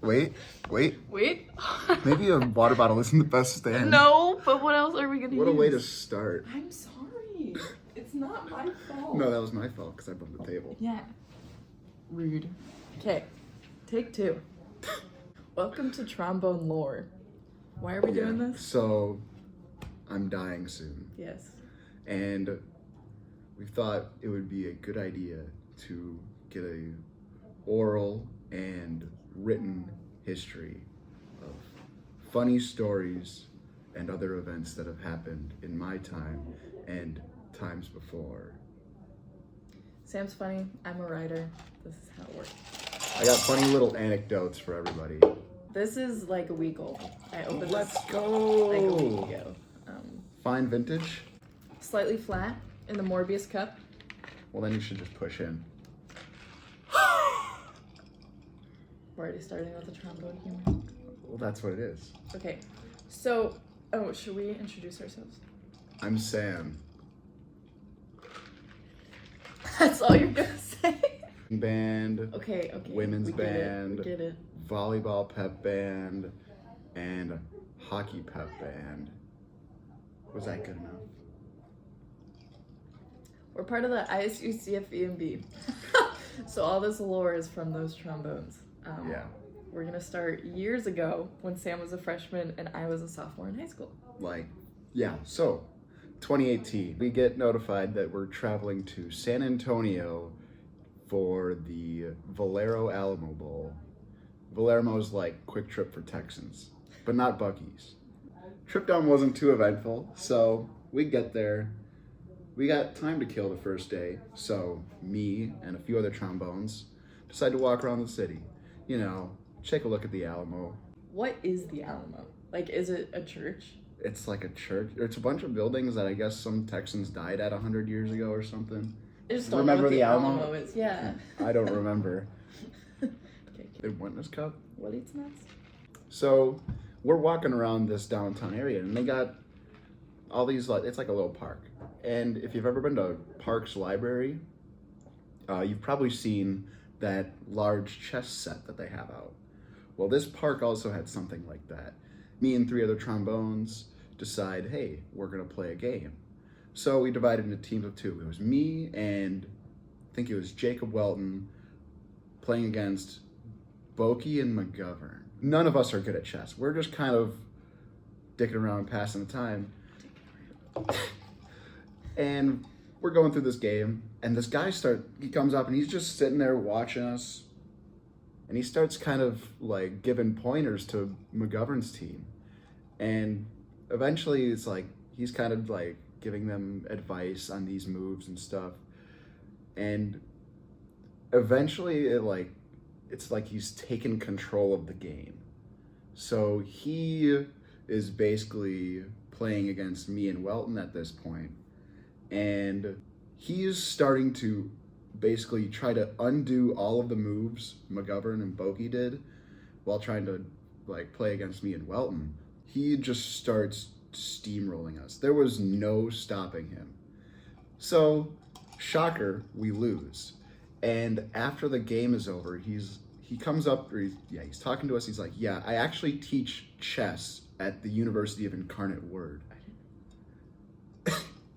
Wait. Wait. Maybe a water bottle isn't the best stand. No, but what else are we gonna use? What a way to start. I'm sorry. It's not my fault. No, that was my fault because I bumped the table. Yeah. Rude. Okay. Take 2. Welcome to Trombone Lore. Why are we doing this? So, I'm dying soon. Yes. And we thought it would be a good idea to get a oral and written history of funny stories and other events that have happened in my time and times before. Sam's funny. I'm a writer. This is how it works. I got funny little anecdotes for everybody. This is like a week old. I opened Let's this go! like a week ago. Fine vintage? Slightly flat in the Morbius cup. Well, then you should just push in. We're already starting with the trombone humor. Well, that's what it is. Okay, so, should we introduce ourselves? I'm Sam. That's all you're gonna say? Band, Okay. women's we get it, band, we get it. volleyball pep band, and hockey pep band. Was that good enough? We're part of the ISU CFE&B. So all this lore is from those trombones. Yeah. We're gonna start years ago when Sam was a freshman and I was a sophomore in high school. So 2018, we get notified that we're traveling to San Antonio for the Alamo Bowl. Alamo's like quick trip for Texans, but not Buc-ee's. Trip down wasn't too eventful, so we get there. We got time to kill the first day, so me and a few other trombones decide to walk around the city. You know, take a look at the Alamo. What is the Alamo? Like, is it a church? It's like a church. It's a bunch of buildings that I guess some Texans died at 100 years ago or something. I just don't Remember know what the the Alamo? Alamo is. Yeah. I don't remember. Okay. The Witness Cup? What eats nuts? So we're walking around this downtown area and they got all these, it's like a little park. And if you've ever been to Parks Library, you've probably seen that large chess set that they have out. Well, this park also had something like that. Me and 3 other trombones decide, hey, we're gonna play a game. So we divided into teams of 2. It was me and I think it was Jacob Welton playing against Bokey and McGovern. None of us are good at chess. We're just kind of dicking around and passing the time. And we're going through this game, and this guy he comes up and he's just sitting there watching us, and he starts kind of like giving pointers to McGovern's team. And eventually it's like he's kind of like giving them advice on these moves and stuff. And eventually it's like he's taken control of the game. So he is basically playing against me and Welton at this point. And he is starting to basically try to undo all of the moves McGovern and Bokey did while trying to like play against me and Welton. He just starts steamrolling us. There was no stopping him. So, shocker, we lose. And after the game is over, he comes up, he's talking to us. He's like, yeah, I actually teach chess at the University of Incarnate Word.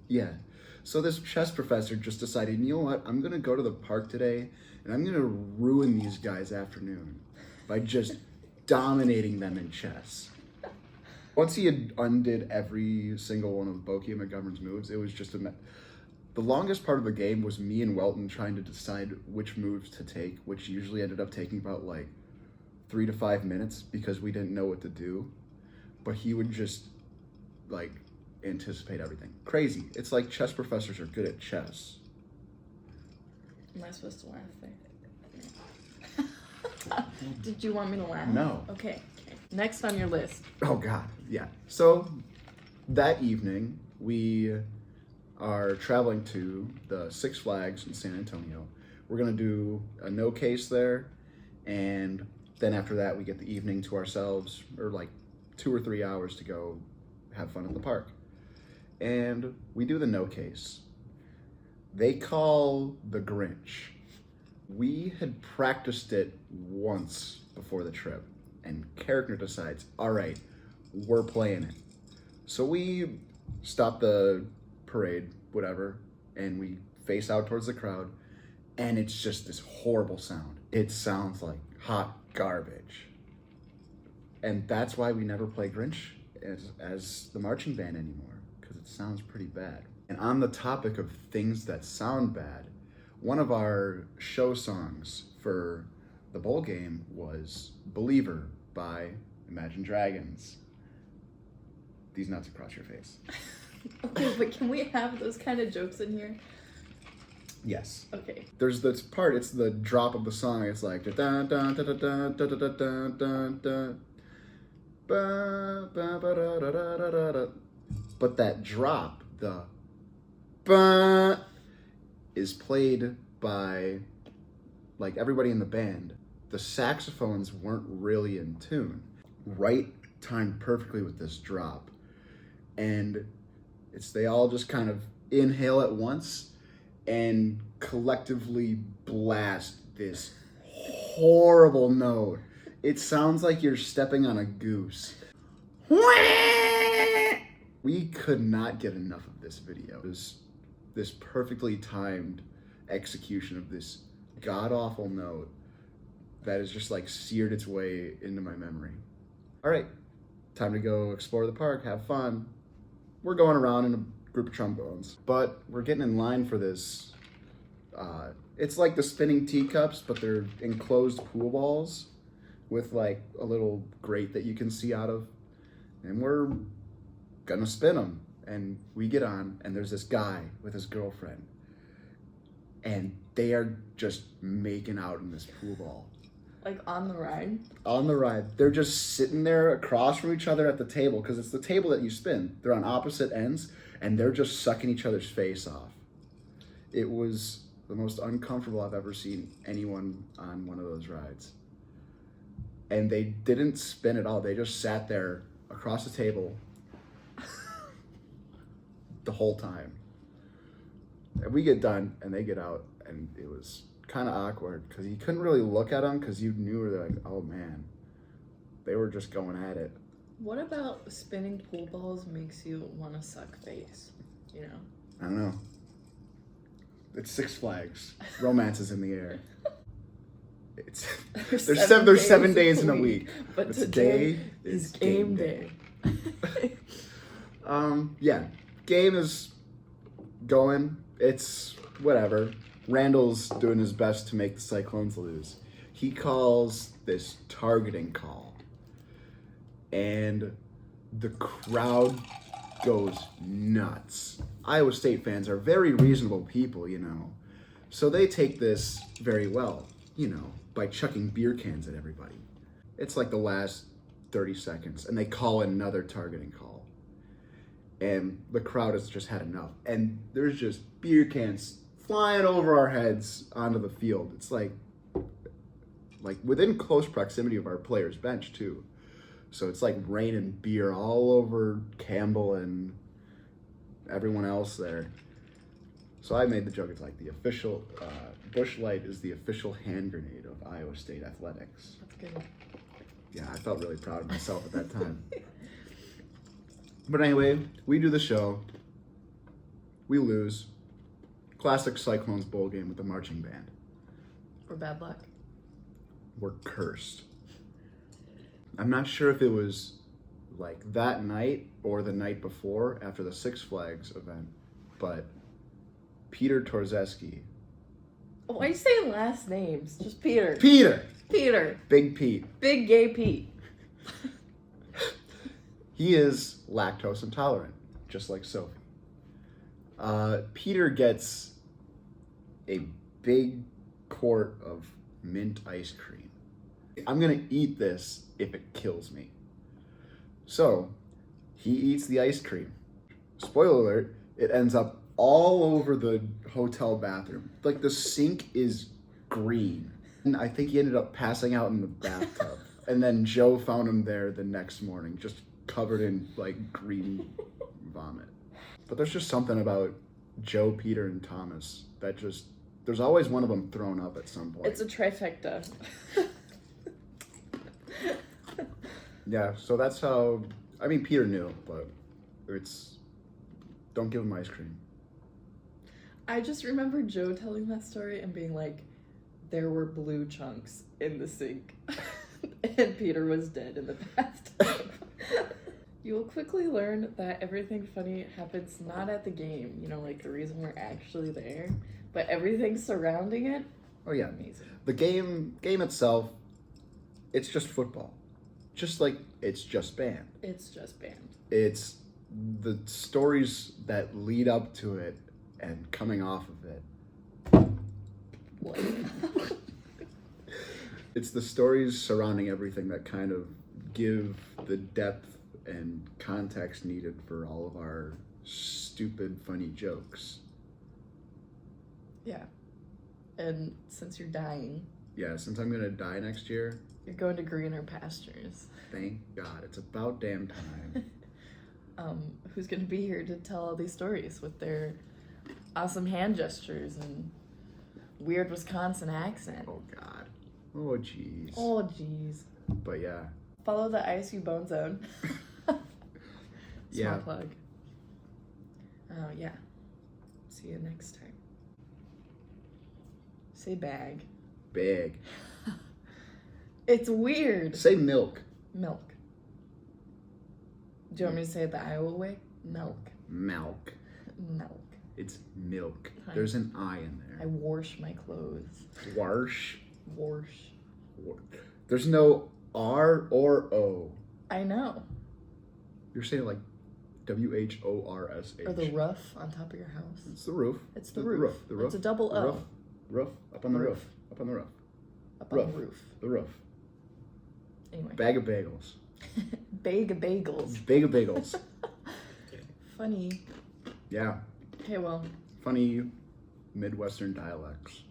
Yeah. So this chess professor just decided, you know what, I'm gonna go to the park today and I'm gonna ruin these guys' afternoon by just dominating them in chess. Once he had undid every single one of Bokey and McGovern's moves, it was just the longest part of the game was me and Welton trying to decide which moves to take, which usually ended up taking about like 3 to 5 minutes because we didn't know what to do. But he would just like anticipate everything. Crazy. It's like chess professors are good at chess. Am I supposed to laugh there? Did you want me to laugh? No. Okay. Next on your list. Oh God, yeah. So that evening we are traveling to the Six Flags in San Antonio. We're gonna do a no case there, and then after that we get the evening to ourselves, or like 2 or 3 hours to go have fun at the park. And we do the no case. They call the Grinch. We had practiced it once before the trip. and character decides, all right, we're playing it. So we stop the parade, whatever, and we face out towards the crowd, and it's just this horrible sound. It sounds like hot garbage. And that's why we never play Grinch as the marching band anymore, because it sounds pretty bad. And on the topic of things that sound bad, one of our show songs for the bowl game was Believer by Imagine Dragons. These nuts across your face. Okay, but can we have those kind of jokes in here? Yes. Okay. There's this part, it's the drop of the song, it's like da da da da da da da da da da da ba ba ba da da da da da. But that drop, the ba, is played by like everybody in the band. The saxophones weren't really in tune. Right timed perfectly with this drop. And they all just kind of inhale at once and collectively blast this horrible note. It sounds like you're stepping on a goose. We could not get enough of this video. It was this perfectly timed execution of this god-awful note that has just like seared its way into my memory. All right, time to go explore the park, have fun. We're going around in a group of trombones, but we're getting in line for this. It's like the spinning teacups, but they're enclosed pool balls with like a little grate that you can see out of. And we're gonna spin them. And we get on, and there's this guy with his girlfriend. And they are just making out in this pool ball. Like on the ride? On the ride. They're just sitting there across from each other at the table, because it's the table that you spin. They're on opposite ends, and they're just sucking each other's face off. It was the most uncomfortable I've ever seen anyone on one of those rides. And they didn't spin at all. They just sat there across the table the whole time. And we get done, and they get out, and it was kind of awkward because you couldn't really look at them because you knew they're like, oh man, they were just going at it. What about spinning pool balls makes you want to suck face? You know? I don't know. It's Six Flags. Romance is in the air. There's 7 days in a week. But today is game day. Yeah, game is going. It's whatever. Randall's doing his best to make the Cyclones lose. He calls this targeting call. And the crowd goes nuts. Iowa State fans are very reasonable people, you know. So they take this very well, you know, by chucking beer cans at everybody. It's like the last 30 seconds, and they call another targeting call. And the crowd has just had enough. And there's just beer cans flying over our heads onto the field. It's like within close proximity of our players' bench, too. So it's like raining beer all over Campbell and everyone else there. So I made the joke, it's like the official, Busch Light is the official hand grenade of Iowa State athletics. That's good. Yeah, I felt really proud of myself at that time. But anyway, we do the show. We lose. Classic Cyclones bowl game with the marching band. Or bad luck. We're cursed. I'm not sure if it was like that night or the night before after the Six Flags event, but Peter Torzeski. Why are you saying last names? Just Peter. Peter! Big Pete. Big gay Pete. He is lactose intolerant, just like Sophie. Peter gets a big quart of mint ice cream. I'm gonna eat this if it kills me. So, he eats the ice cream. Spoiler alert, it ends up all over the hotel bathroom. Like, the sink is green. And I think he ended up passing out in the bathtub. And then Joe found him there the next morning, just covered in, like, green vomit. But there's just something about Joe, Peter, and Thomas that just, there's always one of them thrown up at some point. It's a trifecta. Yeah, so that's how. I mean, Peter knew, but it's don't give him ice cream. I just remember Joe telling that story and being like, there were blue chunks in the sink. And Peter was dead in the bathtub. You will quickly learn that everything funny happens not at the game, you know, like the reason we're actually there, but everything surrounding it. Oh yeah, Amazing. the game itself, it's just football, just like it's just band. It's just band. It's the stories that lead up to it and coming off of it. What? It's the stories surrounding everything that kind of give the depth and context needed for all of our stupid, funny jokes. Yeah. And since you're dying, Yeah, since I'm gonna die next year, you're going to greener pastures. thank God, it's about damn time. Who's going to be here to tell all these stories with their awesome hand gestures and weird Wisconsin accent? Oh God. Oh jeez. Oh, jeez. But yeah. Follow the ISU Bone Zone. Small Yeah. plug. Yeah. See you next time. Say bag. Big. It's weird. Say milk. Milk. Do you want me to say it the Iowa way? Milk. Milk. Milk. It's milk. Hi. There's an I in I there. wash my clothes. Wash. Wash. There's no R or O. I know. You're saying like WHORSH. Or the roof on top of your house. It's the roof. It's the roof. The roof. It's a double The O. roof. Roof. Up on the roof. Roof. Up on the roof. Up on Roof. the roof. The roof. Anyway. Bag of bagels. Bag of bagels. Bag of bagels. Funny. Yeah. Okay, well. Funny Midwestern dialects.